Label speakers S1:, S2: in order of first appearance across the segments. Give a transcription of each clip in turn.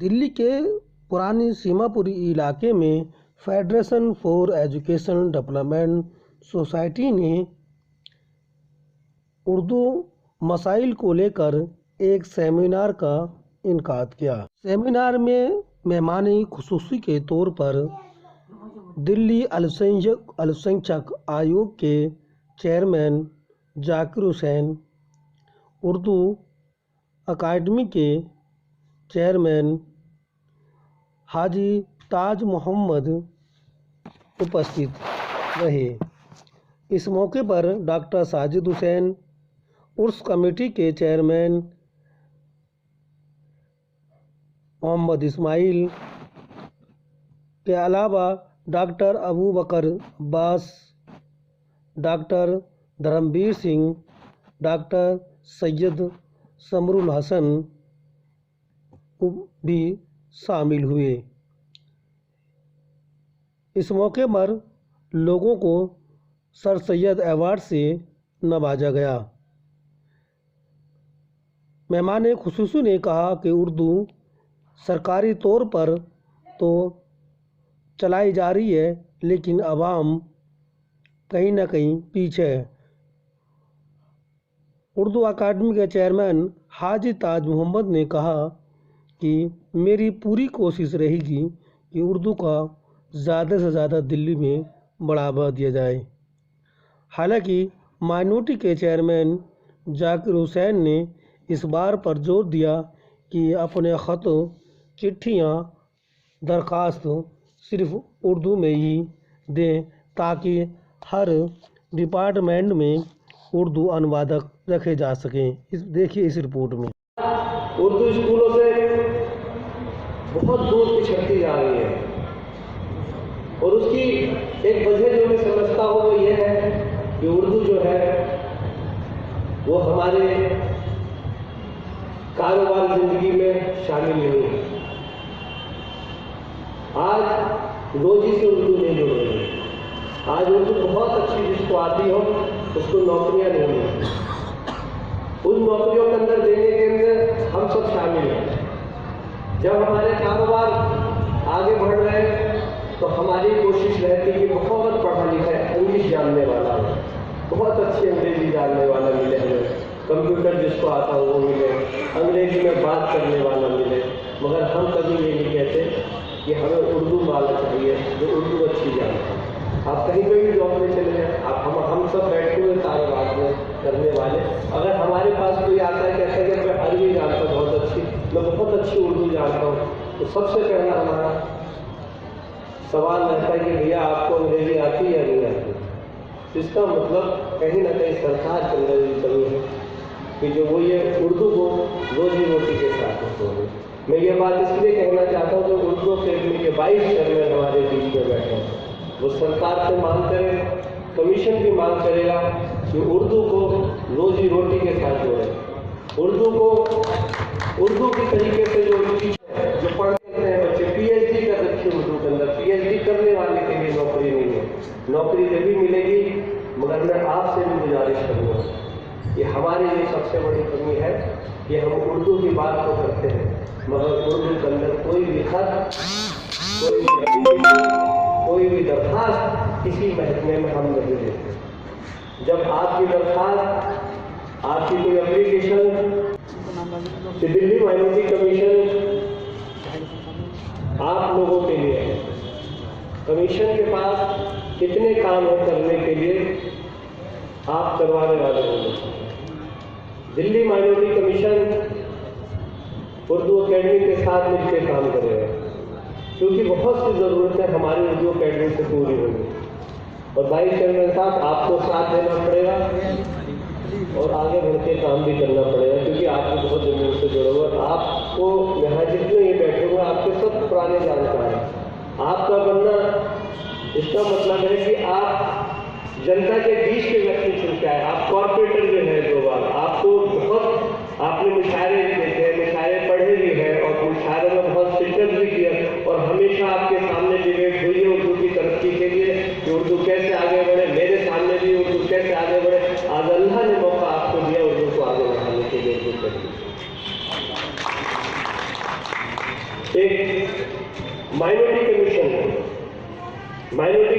S1: दिल्ली के पुरानी सीमापुरी इलाके में federation for education development society ने उर्दू मसाइल को लेकर एक सेमिनार का इनेकाद किया। सेमिनार में मेहमान खुसूसी के तौर पर दिल्ली अल्पसंख्यक आयोग के चेयरमैन जाकिर हुसैन, उर्दू अकादमी के चेयरमैन हाजी ताज मोहम्मद उपस्थित रहे। इस मौके पर डॉक्टर साजिद हुसैन, उर्स कमेटी के चेयरमैन मोहम्मद इस्माइल के अलावा डॉक्टर अबू बकर अब्बास, डॉक्टर धर्मवीर सिंह, डॉक्टर सैयद समरुल हसन भी शामिल हुए। इस मौके पर लोगों को सर सैयद अवार्ड से नवाजा गया। मेहमान खुसूसी ने कहा कि उर्दू सरकारी तौर पर तो चलाई जा रही है, लेकिन अवाम कहीं ना कहीं पीछे है। उर्दू अकादमी के चेयरमैन हाजी ताज मोहम्मद ने कहा कि मेरी पूरी कोशिश रहेगी कि उर्दू का ज़्यादा से ज़्यादा दिल्ली में बढ़ावा दिया जाए। हालांकि माइनॉरिटी के चेयरमैन जाकिर हुसैन ने इस बात पर जोर दिया कि अपने ख़त, चिट्ठियाँ, दरख्वास्त सिर्फ उर्दू में ही दें ताकि हर डिपार्टमेंट में उर्दू अनुवादक रखे जा सकें। देखिए इस रिपोर्ट में।
S2: उर्दू स्कूलों से बहुत दूर पिछड़ती जा रही है और उसकी एक वजह जो मैं समझता हूँ वो ये है कि उर्दू जो है वो हमारे कारोबार जिंदगी में शामिल नहीं है। आज रोजी से उर्दू नहीं जुड़ रही है। आज उर्दू बहुत अच्छी जिसको आती हो उसको नौकरियां नहीं मिलती। उन नौकरियों के अंदर देने के अंदर हम सब शामिल हैं। जब हमारे कारोबार आगे बढ़ रहे हैं तो हमारी कोशिश रहती है कि बहुत पढ़ा लिखा इंग्लिश जानने वाला हो, बहुत अच्छी अंग्रेजी जानने वाला मिले हमें, कंप्यूटर जिसको आता हो वो मिले, अंग्रेजी में बात करने वाला मिले। मगर हम कभी ये नहीं कहते कि हमें उर्दू वाला चाहिए जो उर्दू अच्छी जानता है। आप कहीं पे भी जॉब में चले जाएं, आप हम सब बैठे हुए कारोबार में करने वाले, अगर हमारे पास कोई आता है कहता है कि मैं अरबी जानता हूँ बहुत अच्छी, मैं बहुत अच्छी उर्दू जानता हूँ, तो सबसे पहला हमारा सवाल रहता है कि भैया आपको अंग्रेजी आती है या नहीं आती। इसका मतलब कहीं ना कहीं सरकार के अंदर भी कमी है कि जो वो ये उर्दू को रोजी रोटी के साथ होगी। मैं ये बात इसलिए कहना चाहता हूँ कि उर्दू अकेडमी के 22 चेयरमैन हमारे बीच में बैठे हैं, वो सरकार से मांग करें, कमीशन की मांग करेगा कि उर्दू को रोजी रोटी के साथ जोड़े। उर्दू की तरीके से जो पढ़ते हैं बच्चे पीएचडी कर रखी उर्दू के अंदर, पीएचडी करने वाले के लिए नौकरी नहीं है। नौकरी जब भी मिलेगी, मगर मैं आपसे भी गुजारिश करूँगा कि हमारी ये सबसे बड़ी कमी है कि हम उर्दू की बात तो करते हैं मगर उर्दू के अंदर कोई भी खत, कोई भी दरख्वास्त किसी महकमे में हम नहीं देते। जब आपकी दरख्वास्त, आपकी कोई एप्लीकेशन दिल्ली माइनॉरिटी कमीशन आप लोगों के लिए है, कमीशन के पास कितने काम है करने के लिए, आप करवाने वाले होंगे। Delhi minority commission Urdu academy के साथ मिलकर काम कर रहे हैं क्योंकि बहुत सी ज़रूरतें हमारी उर्दू अकेडमी से पूरी होंगी। और भाई चेयरमैन साहब आपको साथ देना पड़ेगा और आगे बढ़ के काम भी करना पड़ेगा क्योंकि आपको बहुत ज़मीन से जुड़ा हुआ। आपको यहाँ जितने ये बैठे हुए आपके सब पुराने जानकार हैं। आपका बनना इसका मतलब है कि आप जनता के बीच के व्यक्ति चुन के आए। आप कॉर्पोरेटर भी हैं 2 बार, आपको बहुत आपने मुशायरे भी देखे हैं, मुशायरे पढ़े भी हैं और मुशायरे में बहुत शिरकत भी किया और हमेशा आपके सामने डिबेट हुई है उर्दू की तरक्की के लिए कि उर्दू कैसे आगे बढ़े। मेरे सामने भी उर्दू कैसे आगे बढ़े। आज अल्लाह ने मौका आपको दिया उर्दू को आगे बढ़ाने के लिए। एक माइनॉरिटी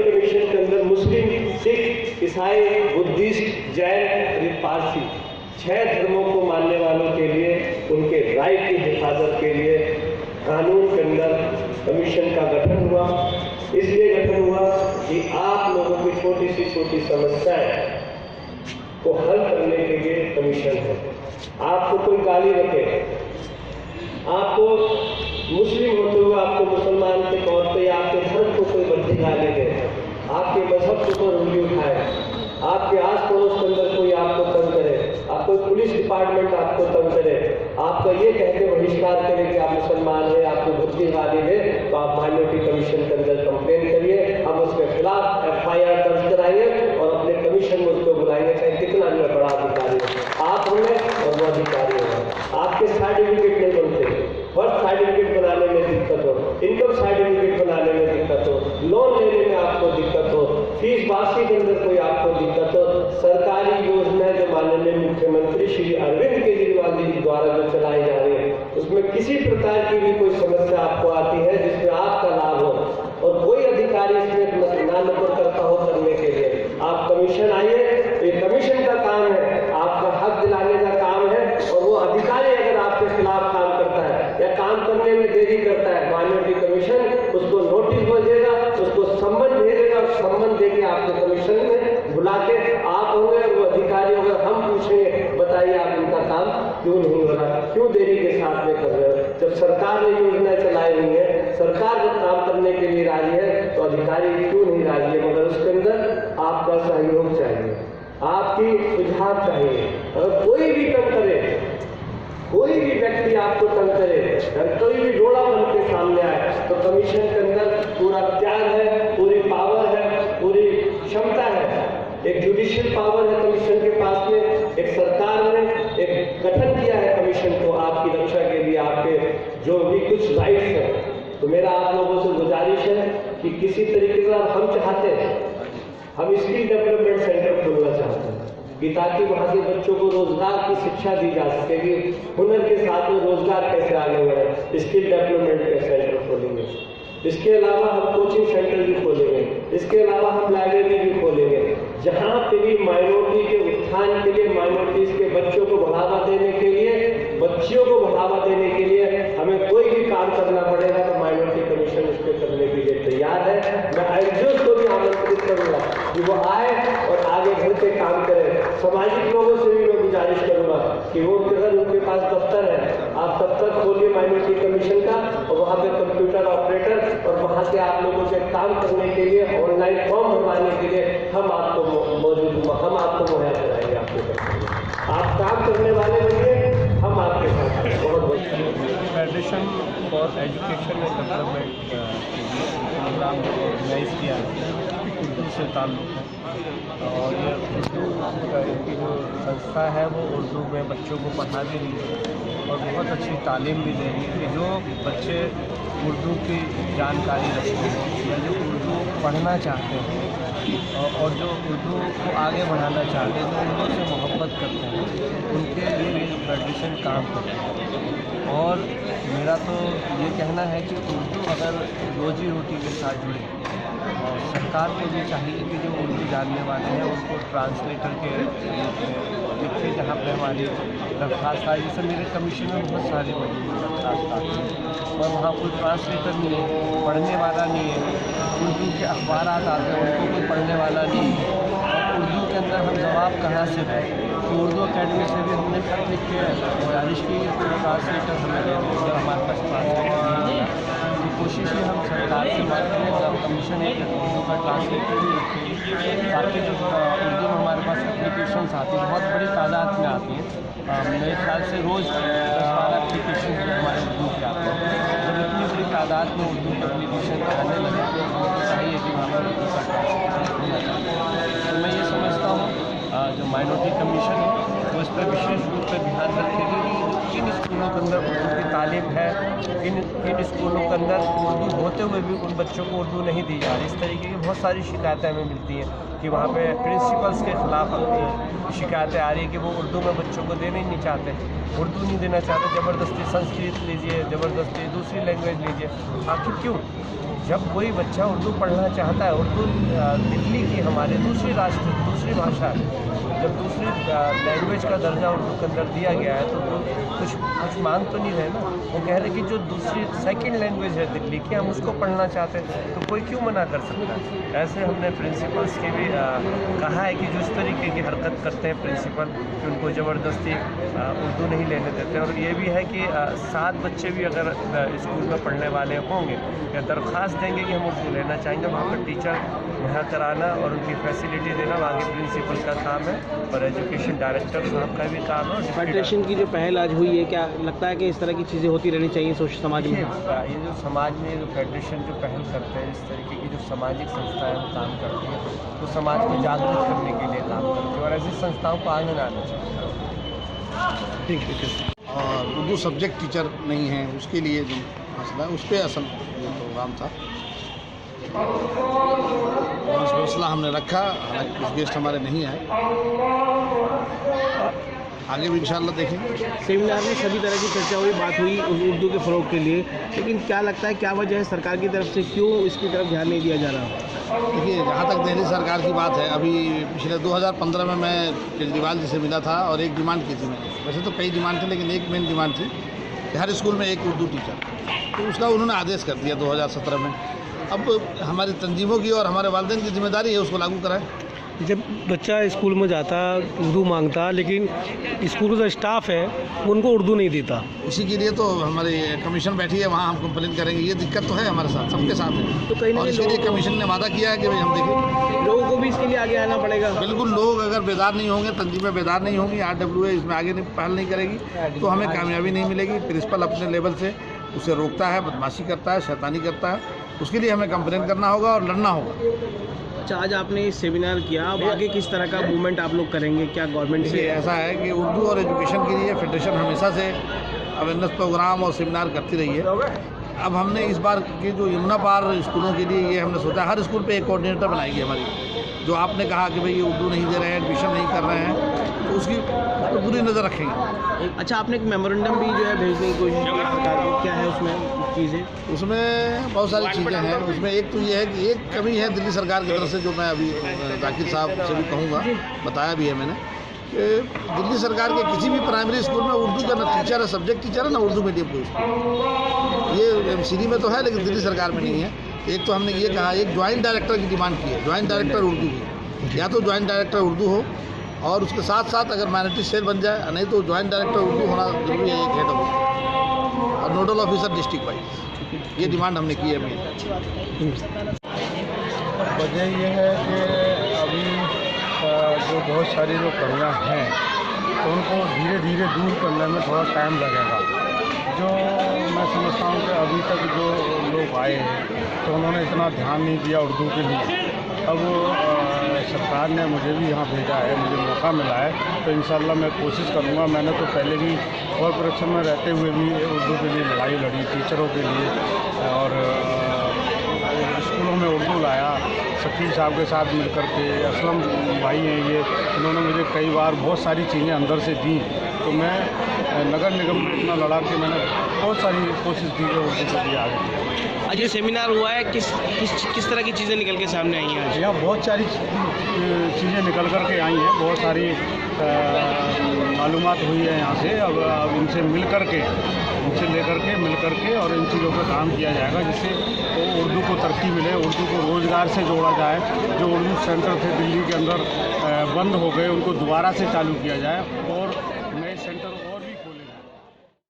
S2: कमीशन के अंदर मुस्लिम, सिख, ईसाई, बुद्धिस्ट, जैन, पारसी 6 धर्मों को मानने वालों के लिए उनके राइट की हिफाजत के लिए कानून के अंदर कमीशन का गठन हुआ। इसलिए गठन हुआ कि आप लोगों की छोटी सी समस्याएं को हल करने के लिए कमीशन है। आपको कोई गाली रखे, आपको मुस्लिम होते हुए आपको मुसलमान के तौर पे या आपके धर्म को कोई बच्ची गाली दे, आपके मजहब के ऊपर उंगली उठाए, आपके आस पड़ोस के अंदर कोई आपको तंग करे, आप कोई पुलिस डिपार्टमेंट आपको तंग करे, आपका ये कहते बहिष्कार करे कि आप मुसलमान हैं, आपको भुद्दी गाली दे, तो आप माइनॉरिटी कमीशन के अंदर कंप्लेन करिए। हम उसके खिलाफ FIR दर्ज कराएंगे और अपने कमीशन में उसको बुलाएंगे, चाहे कितना भी बड़ा अधिकारी हो, आप होंगे और वो अधिकारी होगा। आपके सर्टिफिकेट नहीं बनते, बर्थ सर्टिफिकेट बनाने में दिक्कत हो, इनकम सर्टिफिकेट बनाने में दिक्कत हो, लोन लेने में आपको दिक्कत हो, फीस वापसी के अंदर कोई आपको दिक्कत हो, सरकारी योजना जो माननीय मुख्यमंत्री श्री अरविंद केजरीवाल जी द्वारा जो चलाई जा रही है, उसमें किसी प्रकार की भी कोई समस्या आपको आती है जिसमें आपका लाभ हो और कोई अधिकारी इसमें ना नंबर करता हो करने के लिए, आप कमीशन आइए। ये कमीशन का काम है, आपका हक दिलाने का काम है। और वो अधिकारी अगर आपके खिलाफ काम करता है या काम करने में देरी करता है, माइनॉरिटी कमीशन उसको नोटिस भेजेगा, उसको सम्मन भेजेगा, सम्मन देके आपके कमीशन में बुला के आप होंगे और वो अधिकारी होंगे, हम पूछेंगे बताइए आप इनका काम क्यों नहीं हो रहा, क्यों देरी के साथ में कर रहे हो। जब सरकार ने योजना चलाई हुई है, सरकार जब काम करने के लिए राजी है तो अधिकारी क्यों नहीं राजी है, मगर उसके अंदर आपका सहयोग चाहिए, आपकी सुझाव चाहिए। अगर कोई भी तंग करे, कोई भी व्यक्ति आपको तंग करे, अगर कोई भी रोड़ा बन के सामने आए, तो कमीशन के अंदर पूरा त्याग है, पूरी पावर है, पूरी क्षमता है। एक जुडिशियल पावर है कमीशन के पास में, एक सरकार ने एक गठन किया है कमीशन को आपकी रक्षा के लिए, आपके जो भी कुछ राइट्स हैं। तो मेरा आप लोगों से गुजारिश है कि किसी तरीके से हम चाहते हैं, हम स्किल डेवलपमेंट सेंटर खोलना चाहते हैं कि ताकि वहाँ के बच्चों को रोजगार की शिक्षा दी जा सके कि हुनर के साथ में रोजगार कैसे आगे बढ़े। स्किल डेवलपमेंट के सेंटर खोलेंगे, इसके अलावा हम कोचिंग सेंटर भी खोलेंगे, इसके अलावा हम लाइब्रेरी भी खोलेंगे, जहाँ पे भी माइनॉरिटी के उत्थान के लिए, माइनॉरिटीज के बच्चों को बढ़ावा देने के लिए, बच्चियों को बढ़ावा देने के लिए हमें कोई भी काम करना पड़ेगा तो माइनॉरिटी कमीशन उस पर करने के लिए तैयार है। मैं एनजीओ को भी आमंत्रित करूंगा कि वो आए और आगे बढ़ के काम करें। सामाजिक लोगों से भी मैं गुजारिश करूंगा कि वो अगर उनके पास दफ्तर है, आप दफ्तर खोलिए माइनॉरिटी कमीशन का और वहाँ पे कंप्यूटर ऑपरेटर, और वहाँ से आप लोगों से काम करने के लिए, ऑनलाइन फॉर्म भरवाने के लिए हम आपको मुहैया कराएंगे। आप काम करने वाले बनिए, हम आपके साथ हैं। बहुत बहुत
S3: federation for education and development के लिए प्रोग्राम ऑर्गेनाइज किया है, उर्दू से ताल्लुक़ है। और ये उर्दू की जो संस्था है वो उर्दू में बच्चों को पढ़ा भी रही है और बहुत अच्छी तालीम भी दे रही है कि जो बच्चे उर्दू की जानकारी रखते हैं या जो उर्दू पढ़ना चाहते हैं और जो उर्दू को आगे बढ़ाना चाहते हैं, जो उर्दू से मोहब्बत करते हैं, उनके लिए ये फेडरेशन काम करता है। और मेरा तो ये कहना है कि उर्दू अगर रोजी रोटी के साथ जुड़े, और सरकार को भी चाहिए कि जो उर्दू जानने वाले हैं उनको ट्रांसलेटर के लिखे, जहाँ पे हमारी दरख्वास्त आई, जैसे मेरे कमीशन में बहुत सारी दरख्वास्त आती हैं और वहाँ कोई ट्रांसलेटर नहीं है, पढ़ने वाला नहीं है, उर्दू के अखबार आते हैं उनको कोई पढ़ने वाला नहीं है, और उर्दू के अंदर हम जवाब कहाँ से दें। तो उर्दू अकेडमी से भी हमने खत लिख के गुजारिश की है कि ट्रांसलेटर हमें दे दें, अगर हमारे पास ट्रांसलेटर नहीं है तो कोशिश है हम सरकार से बात करें, कमीशन एक उर्दू का ट्रांसलेटर भी रखेंगे, ताकि जो उर्दू में हमारे पास एप्लीकेशंस आती हैं, बहुत बड़ी तादाद में आती हैं, मेरे ख्याल से रोज़ 10-12 एप्लीकेशन हमारे उर्दू के आते हैं। जब इतनी बड़ी तादाद में उर्दू के एप्लीकेशन आने लगे तो हमको चाहिए कि हमें उर्दू का ट्रांसलेशन होना चाहिए। तो मैं ये समझता हूँ जो माइनॉरिटी कमीशन है वो इस पर विशेष रूप से ध्यान रखेगी कि जिन स्कूलों के अंदर उर्दू की तालीम तालीम है, इन स्कूलों के अंदर उर्दू होते हुए भी उन बच्चों को उर्दू नहीं दी जा रही। इस तरीके की बहुत सारी शिकायतें हमें मिलती हैं कि वहाँ पे प्रिंसिपल्स के ख़िलाफ़ शिकायतें आ रही है कि वो उर्दू में बच्चों को देना ही नहीं चाहते, उर्दू नहीं देना चाहते, ज़बरदस्ती संस्कृत लीजिए, ज़बरदस्ती दूसरी लैंग्वेज लीजिए। आखिर क्यों? जब कोई बच्चा उर्दू पढ़ना चाहता है, उर्दू दिल्ली की हमारे दूसरी भाषा है, जब दूसरी लैंग्वेज का दर्जा उर्दू के अंदर दिया गया है तो कुछ मांग तो नहीं रहे ना। वो कह रहे कि जो दूसरी सेकंड लैंग्वेज है दिल्ली की, हम उसको पढ़ना चाहते हैं, तो कोई क्यों मना कर सकता है? ऐसे हमने प्रिंसिपल्स की भी कहा है कि जो इस तरीके की हरकत करते हैं प्रिंसिपल कि उनको ज़बरदस्ती उर्दू नहीं लेने देते। और ये भी है कि 7 बच्चे भी अगर स्कूल में पढ़ने वाले होंगे या दरख्वास्त देंगे कि हम उर्दू लेना चाहेंगे, वहाँ पर टीचर मुहैया कराना और उनकी फैसिलिटी देना वहाँ के प्रिंसिपल का काम है और एजुकेशन डायरेक्टर साहब का भी काम है।
S4: फेडरेशन की जो पहल आज हुई है, क्या लगता है कि इस तरह की चीज़ें होती रहनी चाहिए समाज में?
S3: ये जो समाज में जो फेडरेशन जो पहल करते हैं, इस तरीके की जो सामाजिक संस्थाएं काम करती हैं, तो समाज को जागरूक करने के लिए काम करती है और ऐसी संस्थाओं को आगे आना चाहिए।
S4: ठीक है।
S5: और उर्दू सब्जेक्ट टीचर नहीं है, उसके लिए जो मसला है उस पर असल ये प्रोग्राम था और उस हौसला हमने रखा। हालांकि कुछ गेस्ट हमारे नहीं आए, आगे भी इंशाल्लाह देखेंगे।
S4: सेमिनार में सभी तरह की चर्चा हुई, बात हुई उर्दू के फ़रोग के लिए, लेकिन क्या लगता है क्या वजह है सरकार की तरफ से क्यों इसकी तरफ ध्यान नहीं दिया जा रहा?
S5: देखिए, जहाँ तक दिल्ली सरकार की बात है, अभी पिछले 2015 में मैं केजरीवाल जी से मिला था और एक डिमांड की थी मैंने। वैसे तो कई डिमांड थे लेकिन एक मेन डिमांड थी कि हर स्कूल में एक उर्दू टीचर, तो उसका उन्होंने आदेश कर दिया 2017 में। अब हमारी तंजीमों की और हमारे वालिदैन की जिम्मेदारी है उसको लागू कराएं।
S1: जब बच्चा स्कूल में जाता उर्दू मांगता, लेकिन स्कूल का जो स्टाफ है वो उनको उर्दू नहीं देता।
S5: इसी के लिए तो हमारी कमीशन बैठी है, वहाँ हम कंप्लेन करेंगे। ये दिक्कत तो है हमारे साथ, सबके साथ है।
S4: तो कहीं ना
S5: और इसके लिए कमीशन ने वादा किया है कि भाई हम देखें,
S4: लोगों को भी इसके लिए आगे आना पड़ेगा।
S5: बिल्कुल, लोग अगर बेदार नहीं होंगे, तंजीमें बेदार नहीं होंगी, RWA इसमें आगे पहल नहीं करेगी तो हमें कामयाबी नहीं मिलेगी। प्रिंसिपल अपने लेवल से उसे रोकता है, बदमाशी करता है, शैतानी करता है, उसके लिए हमें कंप्लेन करना होगा और लड़ना होगा।
S4: अच्छा, आज आपने सेमिनार किया, अब आगे किस तरह का मूवमेंट आप लोग करेंगे? क्या गवर्नमेंट से?
S5: ऐसा है कि उर्दू और एजुकेशन के लिए फेडरेशन हमेशा से अवेयरनेस प्रोग्राम और सेमिनार करती रही है। अब हमने इस बार के जो यमुना पार स्कूलों के लिए ये हमने सोचा हर स्कूल पे एक कोऑर्डिनेटर बनाएगी हमारी। जो आपने कहा कि भाई ये उर्दू नहीं दे रहे हैं, एडमिशन नहीं कर रहे हैं, तो उसकी तो पूरी नज़र रखेंगे।
S4: अच्छा, आपने एक मेमोरेंडम भी जो है भेजने की कोशिश की सरकार को, क्या है उसमें चीज़ें?
S5: उसमें बहुत सारी चीज़ें हैं। उसमें एक तो ये है कि एक कमी है दिल्ली सरकार की तरफ से, जो मैं अभी जाकिर साहब से भी कहूँगा, बताया भी है मैंने, कि दिल्ली सरकार के किसी भी प्राइमरी स्कूल में उर्दू का ना टीचर है, सब्जेक्ट टीचर है, ना उर्दू मीडियम कोई स्कूल। ये MCD में तो है लेकिन दिल्ली सरकार में नहीं है। एक तो हमने ये कहा, एक ज्वाइंट डायरेक्टर की डिमांड की है, ज्वाइंट डायरेक्टर उर्दू की, या तो ज्वाइंट डायरेक्टर उर्दू हो और उसके साथ साथ अगर माइनॉरिटी सेल बन जाए, नहीं तो ज्वाइंट डायरेक्टर उर्दू होना जरूरी है, एक हेड ऑफ और नोडल ऑफिसर डिस्ट्रिक्ट वाइज। ये डिमांड हमने की है अभी।
S3: वजह ये है कि अभी जो बहुत सारी जो कमियाँ हैं तो उनको धीरे धीरे दूर करने में थोड़ा टाइम लगेगा। जो मैं समझता हूँ कि अभी तक जो लोग आए हैं तो उन्होंने इतना ध्यान नहीं दिया उर्दू के लिए। अब सरकार ने मुझे भी यहाँ भेजा है, मुझे मौका मिला है, तो इंशाल्लाह मैं कोशिश करूँगा। मैंने तो पहले भी कॉरपोरेशन में रहते हुए भी उर्दू के लिए लड़ाई लड़ी, टीचरों के लिए, और स्कूलों में उर्दू लाया। शकील साहब के साथ मिल कर के, असलम भाई हैं ये, इन्होंने मुझे कई बार बहुत सारी चीज़ें अंदर से दी, तो मैं नगर निगम में इतना लड़ा कि मैंने बहुत सारी कोशिश की कि उर्दू के लिए आगे।
S4: आज ये सेमिनार हुआ है, किस तरह की चीज़ें निकल के सामने आई हैं? आज
S3: यहाँ बहुत सारी चीज़ें निकल कर के आई हैं, बहुत सारी मालूमात हुई है यहाँ से। अब इनसे मिल कर के, इनसे लेकर के मिल कर के और इन चीज़ों पर काम किया जाएगा, जिससे तो उर्दू को तरक्की मिले, उर्दू को रोज़गार से जोड़ा जाए। जो उर्दू सेंटर थे दिल्ली के अंदर बंद हो गए, उनको दोबारा से चालू किया जाए और